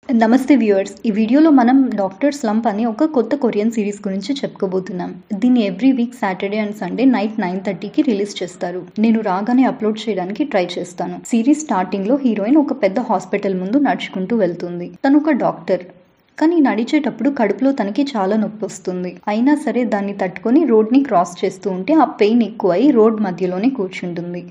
నమస్తే వ్యూవర్స్, ఈ వీడియోలో మనం డాక్టర్ స్లంప్ అని ఒక కొత్త కొరియన్ సిరీస్ గురించి చెప్పుకోబోతున్నాం. దీన్ని every week Saturday and Sunday night 9:30కి రిలీజ్ చేస్తారు. నేను రాగానే అప్లోడ్ చేయడానికి ట్రై చేస్తాను. సిరీస్ స్టార్టింగ్ లో హీరోయిన్ ఒక పెద్ద హాస్పిటల్ ముందు నడుచుకుంటూ వెళ్తుంది. తను ఒక డాక్టర్, కానీ నడిచేటప్పుడు కడుపులో తనకి చాలా నొప్పి వస్తుంది. అయినా సరే దాన్ని తట్టుకొని రోడ్ని క్రాస్ చేస్తూ ఉంటే ఆ పెయిన్ ఎక్కువై రోడ్ మధ్యలోనే కూర్చుంటుంది.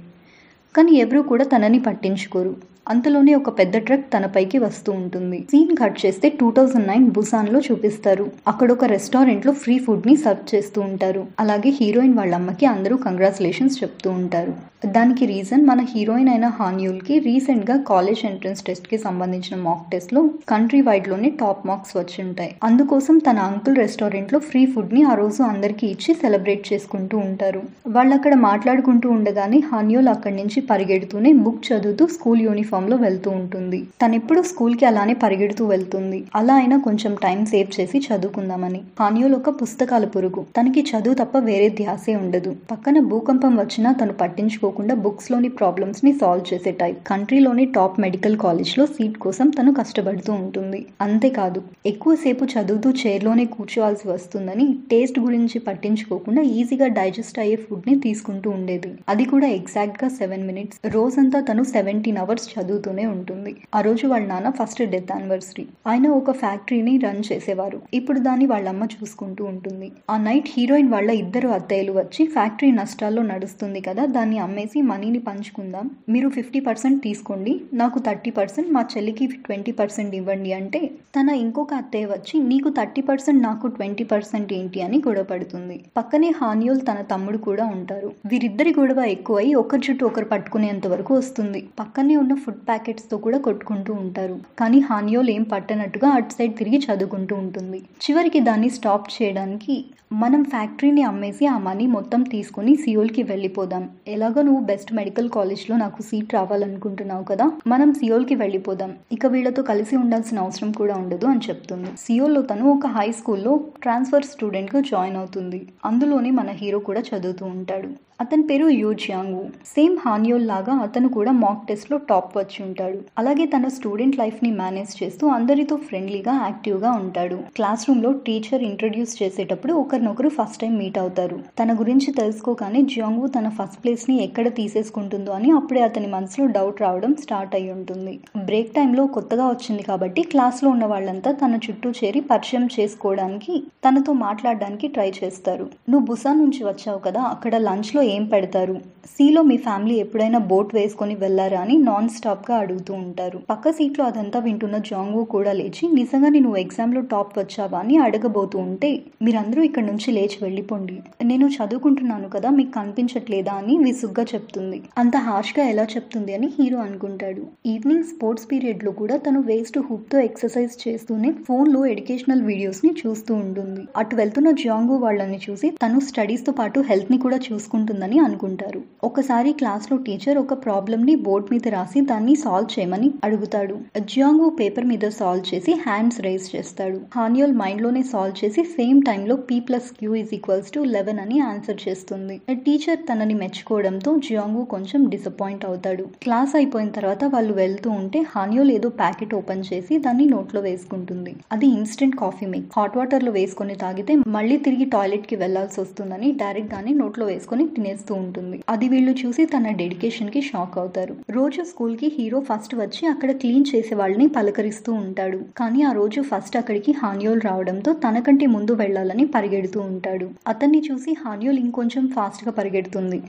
కానీ ఎవరూ కూడా తనని పట్టించుకోరు. అంతలోనే ఒక పెద్ద ట్రక్ తనపైకి వస్తూ ఉంటుంది. సీన్ కట్ చేస్తే 2009 బుసాన్ లో చూపిస్తారు. అక్కడ ఒక రెస్టారెంట్ లో ఫ్రీ ఫుడ్ ని సర్వ్ చేస్తూ ఉంటారు. అలాగే హీరోయిన్ వాళ్ళ అమ్మకి అందరూ కంగ్రాచులేషన్స్ చెప్తూ ఉంటారు. దానికి రీజన్ మన హీరోయిన్ అయిన హాన్యూల్ కి రీసెంట్ గా కాలేజ్ ఎంట్రన్స్ టెస్ట్ కి సంబంధించిన మాక్ టెస్ట్ లో కంట్రీ వైడ్ లోనే టాప్ మార్క్స్ వచ్చి ఉంటాయి. అందుకోసం తన అంకుల్ రెస్టారెంట్ లో ఫ్రీ ఫుడ్ ని ఆ రోజు అందరికి ఇచ్చి సెలబ్రేట్ చేసుకుంటూ ఉంటారు. వాళ్ళు అక్కడ మాట్లాడుకుంటూ ఉండగానే హాన్యూల్ అక్కడి నుంచి పరిగెడుతూనే బుక్ చదువుతూ స్కూల్ యూనిఫామ్ లో వెళ్తూ ఉంటుంది. తనెప్పుడు స్కూల్ కి అలానే పరిగెడుతూ వెళ్తుంది. అలా అయినా కొంచెం టైం సేవ్ చేసి చదువుకుందామని. హాన్యూల్ ఒక పుస్తకాల పురుగు. తనకి చదువు తప్ప వేరే ధ్యాసే ఉండదు. పక్కన భూకంపం వచ్చినా తను పట్టించుకోకుండా బుక్స్ లోని ప్రాబ్లమ్స్ ని సాల్వ్ చేసే టైప్. కంట్రీలోని టాప్ మెడికల్ కాలేజ్ లో సీట్ కోసం తను కష్టపడుతూ ఉంటుంది. అంతేకాదు, ఎక్కువసేపు చదువుతూ చైర్ లోనే కూర్చోవాల్సి వస్తుందని టేస్ట్ గురించి పట్టించుకోకుండా ఈజీగా డైజెస్ట్ అయ్యే ఫుడ్ ని తీసుకుంటూ ఉండేది. అది కూడా ఎగ్జాక్ట్ గా 7 minutes. రోజంతా తను 17 hours చదువుతూనే ఉంటుంది. ఆ రోజు వాళ్ళ నాన్న ఫస్ట్ డెత్ యానివర్సరీ. ఆయన ఒక ఫ్యాక్టరీని రన్ చేసేవారు. ఇప్పుడు దాన్ని వాళ్ళమ్మ చూసుకుంటూ ఉంటుంది. ఆ నైట్ హీరోయిన్ వాళ్ళ ఇద్దరు అత్తయ్యలు వచ్చి ఫ్యాక్టరీ నష్టాల్లో నడుస్తుంది కదా, దాన్ని అమ్మేసి మనీని పంచుకుందాం, మీరు 50% తీసుకోండి, నాకు 30%, మా చెల్లికి 20% ఇవ్వండి అంటే తన ఇంకొక అత్తయ్య వచ్చి నీకు 30% నాకు 20% ఏంటి అని గొడవ పడుతుంది. పక్కనే హాన్యూల్ తన తమ్ముడు కూడా ఉంటారు. వీరిద్దరి గొడవ ఎక్కువై ఒకరి చుట్టూ ఒకరు పట్టుకునేంత వరకు వస్తుంది. పక్కనే ఉన్న ఫుడ్ ప్యాకెట్స్ తో కూడా కొట్టుకుంటూ ఉంటారు. కానీ హాన్యోల్ ఏం పట్టనట్టుగా అటు సైడ్ తిరిగి చదువుకుంటూ ఉంటుంది. చివరికి దాన్ని స్టాప్ చేయడానికి మనం ఫ్యాక్టరీని అమ్మేసి ఆ మనీ మొత్తం తీసుకుని సియోల్ కి వెళ్ళిపోదాం, ఎలాగో నువ్వు బెస్ట్ మెడికల్ కాలేజ్ లో నాకు సీట్ రావాలనుకుంటున్నావు కదా, మనం సియోల్ కి వెళ్ళిపోదాం, ఇక వీళ్ళతో కలిసి ఉండాల్సిన అవసరం కూడా ఉండదు అని చెప్తుంది. సియోల్ లో తను ఒక హై స్కూల్లో ట్రాన్స్ఫర్ స్టూడెంట్ గా జాయిన్ అవుతుంది. అందులోనే మన హీరో కూడా చదువుతూ ఉంటాడు. అతని పేరు యూ జియాంగ్. సేమ్ హాన్యోల్ లాగా అతను కూడా మాక్ టెస్ట్ లో టాప్ వచ్చి ఉంటాడు. అలాగే తన స్టూడెంట్ లైఫ్ ని మేనేజ్ చేస్తూ అందరితో ఫ్రెండ్లీగా యాక్టివ్ గా ఉంటాడు. క్లాస్ రూమ్ లో టీచర్ ఇంట్రడ్యూస్ చేసేటప్పుడు ఒకరినొకరు ఫస్ట్ టైం మీట్ అవుతారు. తన గురించి తెలుసుకోగానే జియాంగ్ తన ఫస్ట్ ప్లేస్ ని ఎక్కడ తీసేసుకుంటుందో అని అప్పుడే అతని మనసులో డౌట్ రావడం స్టార్ట్ అయి ఉంటుంది. బ్రేక్ టైంలో కొత్తగా వచ్చింది కాబట్టి క్లాస్ లో ఉన్న వాళ్ళంతా తన చుట్టూ చేరి పరిచయం చేసుకోవడానికి తనతో మాట్లాడడానికి ట్రై చేస్తారు. నువ్వు బుసాన్ నుంచి వచ్చావు కదా, అక్కడ లంచ్ లో ఏం పెడతారు, సీలో మీ ఫ్యామిలీ ఎప్పుడైనా బోట్ వేసుకొని వెళ్లారా అని నాన్ స్టాప్ గా అడుగుతూ ఉంటారు. పక్క సీట్లో అదంతా వింటున్న జాంగు కూడా లేచి నిజంగానే నువ్వు ఎగ్జామ్ లో టాప్ వచ్చావా అని అడగబోతూ ఉంటే మీరందరూ ఇక్కడ నుంచి లేచి వెళ్ళిపోండి, నేను చదువుకుంటున్నాను కదా మీకు కనిపించట్లేదా అని విసుగ్గా చెప్తుంది. అంత హార్ష్ గా ఎలా చెప్తుంది అని హీరో అనుకుంటాడు. ఈవినింగ్ స్పోర్ట్స్ పీరియడ్ లో కూడా తను వేస్ట్ హుక్ తో ఎక్సర్సైజ్ చేస్తూనే ఫోన్ లో ఎడ్యుకేషనల్ వీడియోస్ ని చూస్తూ ఉంటుంది. అటు వెళ్తున్న జాంగు వాళ్ళని చూసి తను స్టడీస్ తో పాటు హెల్త్ ని కూడా చూసుకుంటుందని అనుకుంటారు. ఒకసారి క్లాస్ లో టీచర్ ఒక ప్రాబ్లమ్ ని బోర్డ్ మీద రాసి దాన్ని సాల్వ్ చేయమని అడుగుతాడు. జియాంగు పేపర్ మీద సాల్వ్ చేసి హ్యాండ్స్ రైజ్ చేస్తాడు. హాన్యోల్ మైండ్ లోనే సాల్వ్ చేసి సేమ్ టైమ్ లో P+Q=11 అని ఆన్సర్ చేస్తుంది. టీచర్ తనని మెచ్చుకోవడంతో జియాంగు కొంచెం డిసప్పాయింట్ అవుతాడు. క్లాస్ అయిపోయిన తర్వాత వాళ్ళు వెళ్తూ ఉంటే హాన్యోల్ ఏదో ప్యాకెట్ ఓపెన్ చేసి దాన్ని నోట్లో వేసుకుంటుంది. అది instant coffee make. Hot water లో వేసుకొని తాగితే మళ్ళీ తిరిగి టాయిలెట్ కి వెళ్లాల్సి వస్తుందని డైరెక్ట్ గానే నోట్లో వేసుకొని తినేస్తూ ఉంటుంది. అది వీళ్ళు చూసి తన డెడికేషన్ కి షాక్ అవుతారు. రోజు స్కూల్ కి హీరో ఫస్ట్ వచ్చి అక్కడ క్లీన్ చేసే వాళ్ళని పలకరిస్తూ ఉంటాడు. కానీ ఆ రోజు ఫస్ట్ అక్కడికి హాన్యోల్ రావడంతో తనకంటే ముందు వెళ్లాలని పరిగెడుతూ ఉంటాడు. అతన్ని చూసి హాన్యోల్ ఇంకొంచెం ఫాస్ట్ గా పరిగెడుతుంది.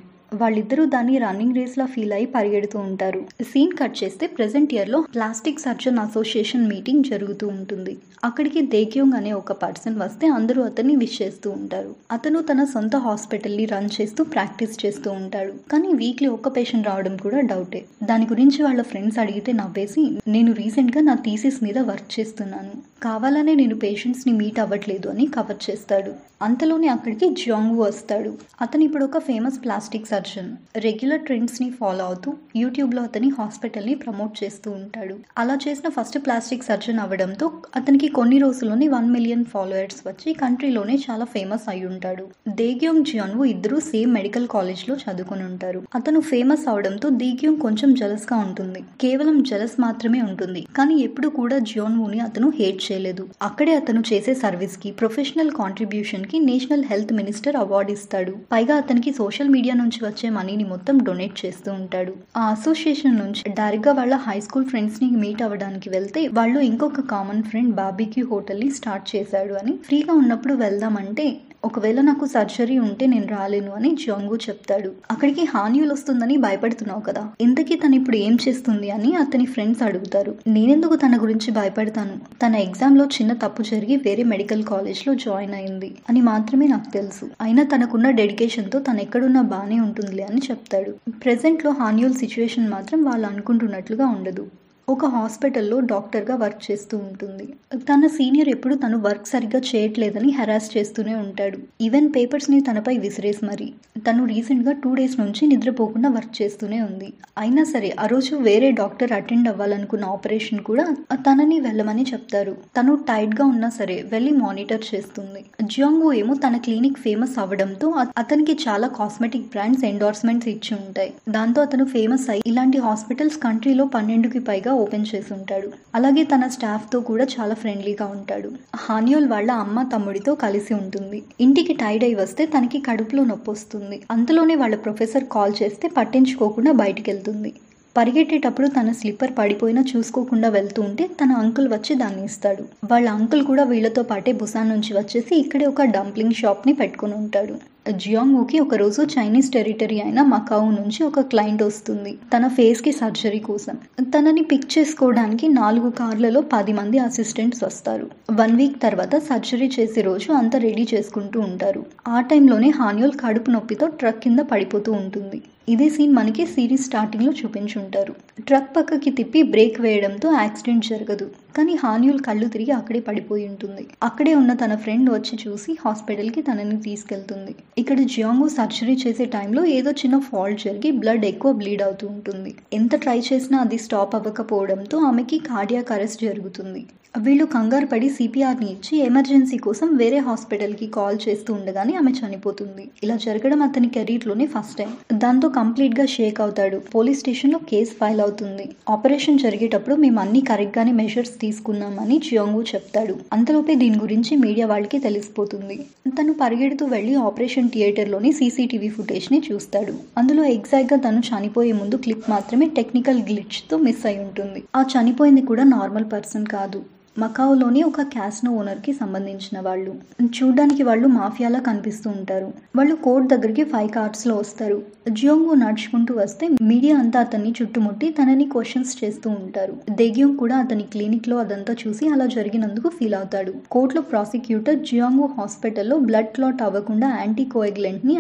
వాళ్ళిద్దరూ దాన్ని రన్నింగ్ రేస్ లా ఫీల్ అయి పరిగెడుతూ ఉంటారు. సీన్ కట్ చేస్తే ప్రెసెంట్ ఇయర్ లో ప్లాస్టిక్ సర్జన్ అసోసియేషన్ మీటింగ్ జరుగుతూ ఉంటుంది. అక్కడికి దేక్యోంగ్ అనే ఒక పర్సన్ వస్తే అందరూ అతన్ని విష్ చేస్తూ ఉంటారు. అతను తన సొంత హాస్పిటల్ ని రన్ చేస్తూ ప్రాక్టీస్ చేస్తూ ఉంటాడు. కానీ వీక్లీ ఒక్క పేషెంట్ రావడం కూడా డౌటే. దాని గురించి వాళ్ళ ఫ్రెండ్స్ అడిగితే నవ్వేసి నేను రీసెంట్ గా నా థీసిస్ మీద వర్క్ చేస్తున్నాను, కావాలనే నేను పేషెంట్స్ ని మీట్ అవ్వట్లేదు అని కవర్ చేస్తాడు. అంతలోనే అక్కడికి జియాంగ్ వస్తాడు. అతను ఇప్పుడు ఒక ఫేమస్ ప్లాస్టిక్ సర్జన్. రెగ్యులర్ ట్రెండ్స్ని ఫాలో అవుతూ యూట్యూబ్లో అతని హాస్పిటల్ని ప్రమోట్ చేస్తూ ఉంటాడు. అలా చేసిన ఫస్ట్ ప్లాస్టిక్ సర్జన్ అవ్వడంతో అతనికి కొన్ని రోజుల్లోనే 1 మిలియన్ ఫాలోవర్స్ వచ్చి కంట్రీలోనే చాలా ఫేమస్ అయి ఉంటాడు. దేగ్యోంగ్ జియాన్వు ఇద్దరు సేమ్ మెడికల్ కాలేజ్లో చదువుకుని ఉంటారు. అతను ఫేమస్ అవడంతో దేగ్యోంగ్ కొంచెం జెలస్గా ఉంటుంది. కేవలం జెలస్ మాత్రమే ఉంటుంది. కానీ ఎప్పుడు కూడా జియాన్వుని అతను హేట్ చేయలేదు. అక్కడే అతను చేసే సర్వీస్కి, ప్రొఫెషనల్ కాంట్రిబ్యూషన్కి నేషనల్ హెల్త్ మినిస్టర్ అవార్డు ఇస్తాడు. పైగా అతనికి సోషల్ మీడియా నుంచి వచ్చే మనీని మొత్తం డొనేట్ చేస్తూ ఉంటాడు. ఆ అసోసియేషన్ నుంచి డైరెక్ట్ గా వాళ్ళ హై స్కూల్ ఫ్రెండ్స్ ని మీట్ అవ్వడానికి వెళ్తే వాళ్ళు ఇంకొక కామన్ ఫ్రెండ్ బార్బిక్యూ హోటల్ ని స్టార్ట్ చేశాడు అని, ఫ్రీగా ఉన్నప్పుడు వెళ్దామంటే ఒకవేళ నాకు సర్జరీ ఉంటే నేను రాలేను అని జియాంగు చెప్తాడు. అక్కడికి హాన్యూల్ వస్తుందని భయపడుతున్నావు కదా, ఇంతకీ తను ఇప్పుడు ఏం చేస్తుంది అని అతని ఫ్రెండ్స్ అడుగుతారు. నేనెందుకు తన గురించి భయపడతాను, తన ఎగ్జామ్ లో చిన్న తప్పు జరిగి వేరే మెడికల్ కాలేజ్ లో జాయిన్ అయింది అని మాత్రమే నాకు తెలుసు. అయినా తనకున్న డెడికేషన్ తో తను ఎక్కడున్నా బానే ఉంటుందిలే అని చెప్తాడు. ప్రెసెంట్ లో హాన్యూల్ సిచ్యువేషన్ మాత్రం వాళ్ళు అనుకుంటున్నట్లుగా ఉండదు. ఒక హాస్పిటల్లో డాక్టర్గా వర్క్ చేస్తూ ఉంటుంది. తన సీనియర్ ఎప్పుడు తను వర్క్ సరిగ్గా చేయట్లేదని హెరాస్ చేస్తూనే ఉంటాడు. ఈవెన్ పేపర్స్ని తనపై విసిరేసి మరి. తను రీసెంట్గా 2 days నుంచి నిద్రపోకుండా వర్క్ చేస్తూనే ఉంది. అయినా సరే ఆ రోజు వేరే డాక్టర్ అటెండ్ అవ్వాలనుకున్న ఆపరేషన్ కూడా తనని వెళ్ళమని చెప్తారు. తను టైట్గా ఉన్నా సరే వెళ్ళి మానిటర్ చేస్తుంది. జియాంగు ఏమో తన క్లినిక్ ఫేమస్ అవ్వడంతో అతనికి చాలా కాస్మెటిక్ బ్రాండ్స్ ఎండార్స్మెంట్స్ ఇచ్చి ఉంటాయి. దాంతో అతను ఫేమస్ అయ్యి ఇలాంటి హాస్పిటల్స్ కంట్రీలో 12కి పైగా ఓపెన్ చేసి ఉంటాడు. అలాగే తన స్టాఫ్ తో కూడా చాలా ఫ్రెండ్లీగా ఉంటాడు. హాన్యూల్ వాళ్ళ అమ్మ తమ్ముడితో కలిసి ఉంటుంది. ఇంటికి టైడ్ అయి వస్తే తనకి కడుపులో నొప్పి వస్తుంది. అంతలోనే వాళ్ళ ప్రొఫెసర్ కాల్ చేస్తే పట్టించుకోకుండా బయటికి వెళ్తుంది. పరిగెట్టేటప్పుడు తన స్లిప్పర్ పడిపోయినా చూసుకోకుండా వెళ్తూ ఉంటే తన అంకుల్ వచ్చి దాన్ని ఇస్తాడు. వాళ్ళ అంకుల్ కూడా వీళ్ళతో పాటే బుసాన్ నుంచి వచ్చేసి ఇక్కడే ఒక డంప్లింగ్ షాప్ ని పెట్టుకుని ఉంటాడు. జియాంగుకి ఒక రోజు చైనీస్ టెరిటరీ అయిన మకావు నుంచి ఒక క్లయింట్ వస్తుంది తన ఫేస్ కి సర్జరీ కోసం. తనని పిక్ చేసుకోవడానికి 4 కార్లలో 10 మంది అసిస్టెంట్స్ వస్తారు. 1 week తర్వాత సర్జరీ చేసే రోజు అంతా రెడీ చేసుకుంటూ ఉంటారు. ఆ టైంలోనే హాన్యూల్ కడుపు నొప్పితో ట్రక్ కింద పడిపోతూ ఉంటుంది. ఇదే సీన్ మనకి సిరీస్ స్టార్టింగ్ లో చూపించుంటారు. ట్రక్ పక్కకి తిప్పి బ్రేక్ వేయడంతో యాక్సిడెంట్ జరగదు. కానీ హాన్యూల్ కళ్ళు తిరిగి అక్కడే పడిపోయి ఉంటుంది. అక్కడే ఉన్న తన ఫ్రెండ్ వచ్చి చూసి హాస్పిటల్ కి తనని తీసుకెళ్తుంది. ఇక్కడ జియాంగు సర్జరీ చేసే టైంలో ఏదో చిన్న ఫాల్ట్ జరిగి బ్లడ్ ఎక్కువ బ్లీడ్ అవుతూ ఉంటుంది. ఎంత ట్రై చేసినా అది స్టాప్ అవ్వకపోవడంతో ఆమెకి కార్డియాక్ అరెస్ట్ జరుగుతుంది. వీళ్ళు కంగారు పడి సిపిఆర్ని ఇచ్చి ఎమర్జెన్సీ కోసం వేరే హాస్పిటల్కి కాల్ చేస్తూ ఉండగానే ఆమె చనిపోతుంది. ఇలా జరగడం అతని కెరీర్లోనే ఫస్ట్ టైం. దాంతో కంప్లీట్గా షేక్ అవుతాడు. పోలీస్ స్టేషన్లో కేసు ఫైల్ అవుతుంది. ఆపరేషన్ జరిగేటప్పుడు మేము అన్ని కరెక్ట్గానే మెజర్స్ తీసుకున్నామని జియాంగు చెప్తాడు. అంతలోపే దీని గురించి మీడియా వాళ్ళకి తెలిసిపోతుంది. తను పరిగెడుతూ వెళ్ళి ఆపరేషన్ థియేటర్లోని సీసీటీవీ ఫుటేజ్ని చూస్తాడు. అందులో ఎగ్జాక్ట్గా తను చనిపోయే ముందు క్లిప్ మాత్రమే టెక్నికల్ గ్లిచ్తో మిస్ అయి ఉంటుంది. ఆ చనిపోయింది కూడా నార్మల్ పర్సన్ కాదు, మకావులోని ఒక క్యాసినో ఓనర్కి సంబంధించిన వాళ్ళు. చూడ్డానికి వాళ్ళు మాఫియాలా కనిపిస్తూ ఉంటారు. వాళ్ళు కోర్ట్ దగ్గరికి 5 కార్స్లో వస్తారు. జియాంగు నడుచుకుంటూ వస్తే మీడియా అంతా అతన్ని చుట్టుముట్టి తనని క్వశ్చన్స్ చేస్తూ ఉంటారు. దేగ్యోంగ్ కూడా అతని క్లినిక్లో అదంతా చూసి అలా జరిగినందుకు ఫీల్ అవుతాడు. కోర్టులో ప్రాసిక్యూటర్ జియాంగు హాస్పిటల్లో బ్లడ్ క్లాట్ అవ్వకుండా యాంటీ కోయాగులెంట్ని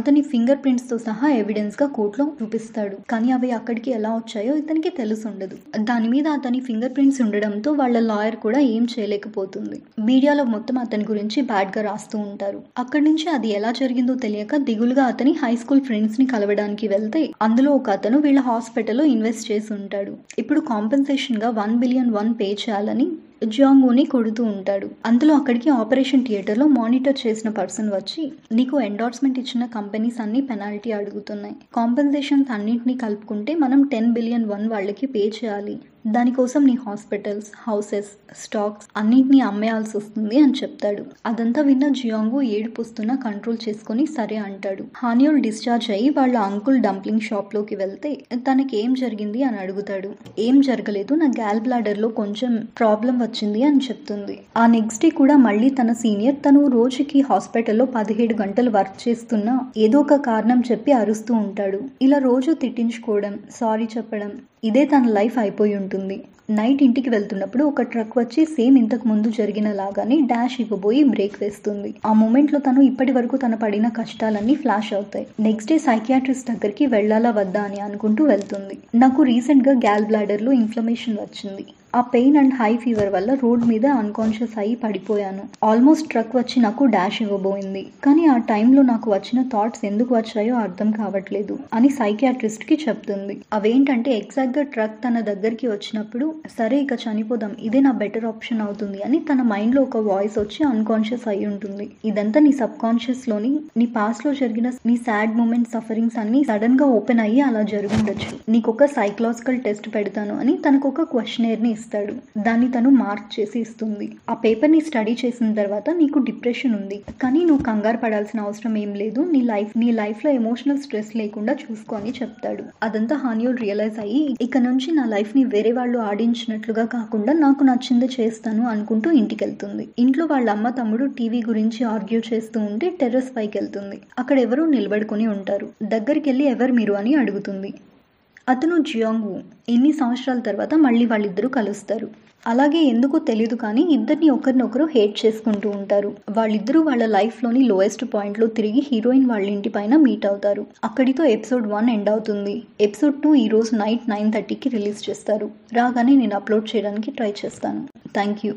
అతని ఫింగర్ ప్రింట్స్తో సహా ఎవిడెన్స్గా కోర్టులో చూపిస్తాడు. కానీ అవి అక్కడికి ఎలా వచ్చాయో ఇతనికి తెలుసుండదు. దాని మీద అతని ఫింగర్ ప్రింట్స్ ఉండడంతో వాళ్ళ లాయర్ కూడా ఏం చేయలేకపోతుంది. మీడియాలో మొత్తం అతని గురించి బ్యాడ్ గా రాస్తూ ఉంటారు. అక్కడి నుంచి అది ఎలా జరిగిందో తెలియక దిగులుగా అతని హై స్కూల్ ఫ్రెండ్స్ ని కలవడానికి వెళ్తే అందులో ఒక అతను వీళ్ళ హాస్పిటల్లో ఇన్వెస్ట్ చేసి ఉంటాడు. ఇప్పుడు కాంపెన్సేషన్ గా 1 billion పే చేయాలని జియాంగుని కొడుతూ ఉంటాడు. అందులో అక్కడికి ఆపరేషన్ థియేటర్లో మానిటర్ చేసిన పర్సన్ వచ్చి నీకు ఎండార్స్మెంట్ ఇచ్చిన కంపెనీస్ అన్ని పెనాల్టీ అడుగుతున్నాయి. కాంపెన్సేషన్స్ అన్నింటినీ కలుపుకుంటే మనం 10 billion వాళ్ళకి పే చేయాలి. దానికోసం నీ హాస్పిటల్స్, హౌసెస్, స్టాక్స్ అన్నింటినీ అమ్మేయాల్సి వస్తుంది అని చెప్తాడు. అదంతా విన్న జియాంగు ఏడుపుస్తున్నా కంట్రోల్ చేసుకుని సరే అంటాడు. హాన్యూల్ డిశ్చార్జ్ అయ్యి వాళ్ళ అంకుల్ డంప్లింగ్ షాప్ లోకి వెళ్తే తనకి ఏం జరిగింది అని అడుగుతాడు. ఏం జరగలేదు, నా గ్యాల్ బ్లాడర్ లో కొంచెం ప్రాబ్లం వచ్చింది అని చెప్తుంది. ఆ నెక్స్ట్ డే కూడా మళ్ళీ తన సీనియర్ తను రోజుకి హాస్పిటల్లో 17 గంటలు వర్క్ చేస్తున్నా ఏదో ఒక కారణం చెప్పి అరుస్తూ ఉంటాడు. ఇలా రోజు తిట్టించుకోవడం, సారీ చెప్పడం, ఇదే తన లైఫ్ అయిపోయి ఉంటుంది. నైట్ ఇంటికి వెళ్తున్నప్పుడు ఒక ట్రక్ వచ్చి సేమ్ ఇంతకు ముందు జరిగిన లాగానే డాష్ ఇవ్వబోయి బ్రేక్ వేస్తుంది. ఆ మూమెంట్ లో తను ఇప్పటి వరకు తన పడిన కష్టాలన్నీ ఫ్లాష్ అవుతాయి. నెక్స్ట్ డే సైకియాట్రిస్ట్ దగ్గరికి వెళ్ళాలా వద్దా అని అనుకుంటూ వెళ్తుంది. నాకు రీసెంట్ గా గ్యాల్ బ్లాడర్ లో ఇన్ఫ్లమేషన్ వచ్చింది, ఆ పెయిన్ అండ్ హై ఫీవర్ వల్ల రోడ్ మీద అన్కాన్షియస్ అయ్యి పడిపోయాను. ఆల్మోస్ట్ ట్రక్ వచ్చి నాకు డాష్ ఇవ్వబోయింది. కానీ ఆ టైంలో నాకు వచ్చిన థాట్స్ ఎందుకు వచ్చాయో అర్థం కావట్లేదు అని సైకియాట్రిస్ట్ కి చెప్తుంది. అవేంటంటే ఎగ్జాక్ట్ గా ట్రక్ తన దగ్గరికి వచ్చినప్పుడు సరే ఇక చనిపోదాం, ఇదే నా బెటర్ ఆప్షన్ అవుతుంది అని తన మైండ్ లో ఒక వాయిస్ వచ్చి అన్కాన్షియస్ అయి ఉంటుంది. ఇదంతా నీ సబ్ కాన్షియస్ లోని నీ పాస్ట్ లో జరిగిన నీ సాడ్ మూమెంట్ సఫరింగ్స్ అన్ని సడన్ గా ఓపెన్ అయ్యి అలా జరుగుండొచ్చు. నీకు ఒక సైకలాజికల్ టెస్ట్ పెడతాను అని తనకు ఒక క్వశ్చనర్ ని ఇస్తాడు. దాన్ని తను మార్క్ చేసి ఇస్తుంది. ఆ పేపర్ ని స్టడీ చేసిన తర్వాత నీకు డిప్రెషన్ ఉంది, కానీ నువ్వు కంగారు పడాల్సిన అవసరం ఏం లేదు, నీ లైఫ్ లో ఎమోషనల్ స్ట్రెస్ లేకుండా చూసుకో అని చెప్తాడు. అదంతా హానియోల్ రియలైజ్ అయ్యి ఇక నుంచి నా లైఫ్ ని వేరే వాళ్ళు ఆడించినట్లుగా కాకుండా నాకు నచ్చింది చేస్తాను అనుకుంటూ ఇంటికెళ్తుంది. ఇంట్లో వాళ్ళ అమ్మ తమ్ముడు టీవీ గురించి ఆర్గ్యూ చేస్తూ ఉంటే టెర్రస్ పైకి వెళ్తుంది. అక్కడ ఎవరో నిలబడుకుని ఉంటారు. దగ్గరికి వెళ్ళి ఎవరు మీరు అని అడుగుతుంది. అతను జియాంగ్ వూ. ఎన్ని సంవత్సరాల తర్వాత మళ్ళీ వాళ్ళిద్దరూ కలుస్తారు. అలాగే ఎందుకో తెలీదు కానీ ఇద్దరిని ఒకరినొకరు హేట్ చేసుకుంటూ ఉంటారు. వాళ్ళిద్దరూ వాళ్ళ లైఫ్లోని లోయెస్ట్ పాయింట్లో తిరిగి హీరోయిన్ వాళ్ళ ఇంటి పైన మీట్ అవుతారు. అక్కడితో ఎపిసోడ్ 1 ఎండ్ అవుతుంది. ఎపిసోడ్ 2 ఈరోజు నైట్ 9:30కి రిలీజ్ చేస్తారు. రాగానే నేను అప్లోడ్ చేయడానికి ట్రై చేస్తాను. Thank you.